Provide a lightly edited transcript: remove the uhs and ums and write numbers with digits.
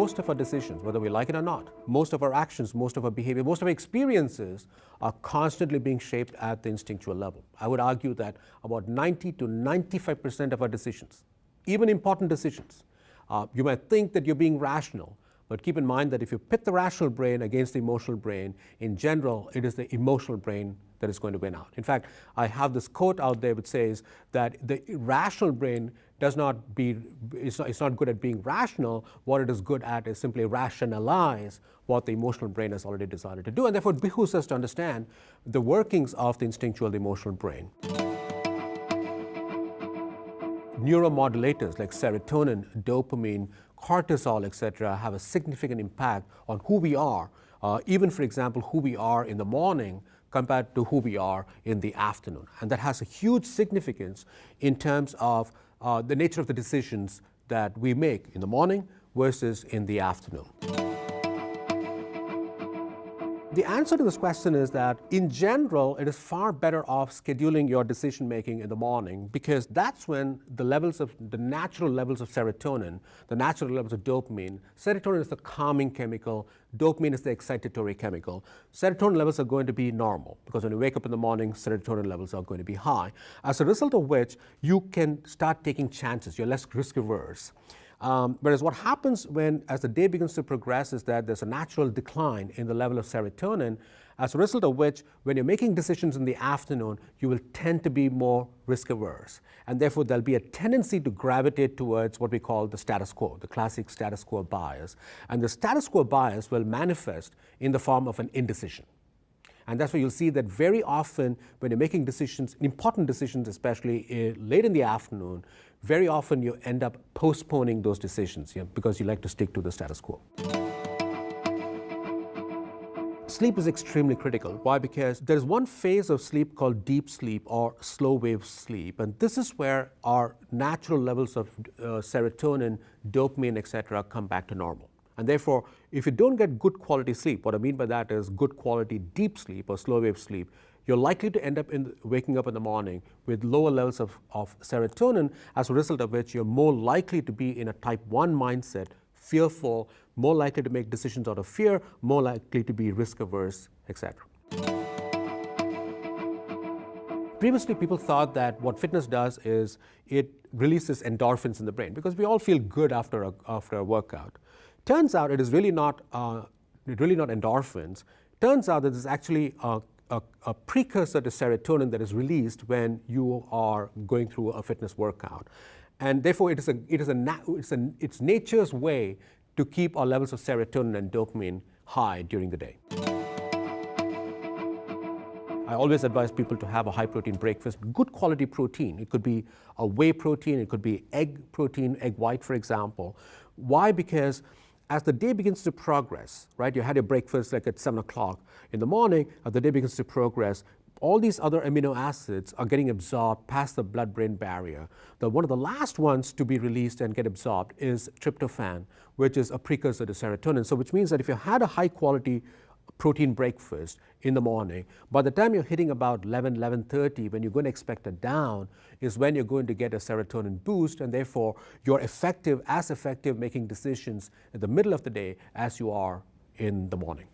most of our decisions, whether we like it or not, most of our actions, most of our behavior, most of our experiences are constantly being shaped at the instinctual level. I would argue that about 90 to 95% of our decisions, even important decisions, you might think that you're being rational, but keep in mind that if you pit the rational brain against the emotional brain, in general, it is the emotional brain that is going to win out. In fact, I have this quote out there which says that the rational brain it's not good at being rational. What it is good at is simply rationalize what the emotional brain has already decided to do. And therefore, it behooves us to understand the workings of the instinctual, the emotional brain. Neuromodulators like serotonin, dopamine, cortisol, etc., have a significant impact on who we are, even, for example, who we are in the morning compared to who we are in the afternoon. And that has a huge significance in terms of the nature of the decisions that we make in the morning versus in the afternoon. The answer to this question is that, in general, it is far better off scheduling your decision making in the morning, because that's when the natural levels of serotonin, the natural levels of dopamine. Serotonin is the calming chemical, dopamine is the excitatory chemical. Serotonin levels are going to be normal, because when you wake up in the morning, serotonin levels are going to be high. As a result of which, you can start taking chances, you're less risk averse. Whereas what happens as the day begins to progress is that there's a natural decline in the level of serotonin, as a result of which, when you're making decisions in the afternoon, you will tend to be more risk averse. And therefore, there'll be a tendency to gravitate towards what we call the status quo, the classic status quo bias. And the status quo bias will manifest in the form of an indecision. And that's why you'll see that very often when you're making decisions, important decisions, especially late in the afternoon, very often you end up postponing those decisions, because you like to stick to the status quo. Sleep is extremely critical. Why? Because there is one phase of sleep called deep sleep or slow wave sleep. And this is where our natural levels of serotonin, dopamine, etc. come back to normal. And therefore, if you don't get good quality sleep, what I mean by that is good quality deep sleep or slow wave sleep, you're likely to end up waking up in the morning with lower levels of serotonin, as a result of which you're more likely to be in a type 1 mindset, fearful, more likely to make decisions out of fear, more likely to be risk averse, etc. Previously, people thought that what fitness does is it releases endorphins in the brain, because we all feel good after a workout. Turns out it is really not endorphins. Turns out that there's actually a precursor to serotonin that is released when you are going through a fitness workout. And therefore, it's nature's way to keep our levels of serotonin and dopamine high during the day. I always advise people to have a high-protein breakfast, good quality protein. It could be a whey protein, it could be egg protein, egg white, for example. Why? Because as the day begins to progress, right, you had your breakfast like at 7 o'clock in the morning, as the day begins to progress, all these other amino acids are getting absorbed past the blood-brain barrier. One of the last ones to be released and get absorbed is tryptophan, which is a precursor to serotonin. So which means that if you had a high-quality protein breakfast in the morning, by the time you're hitting about 11:30, when you're going to expect a down, is when you're going to get a serotonin boost, and therefore you're as effective making decisions in the middle of the day as you are in the morning.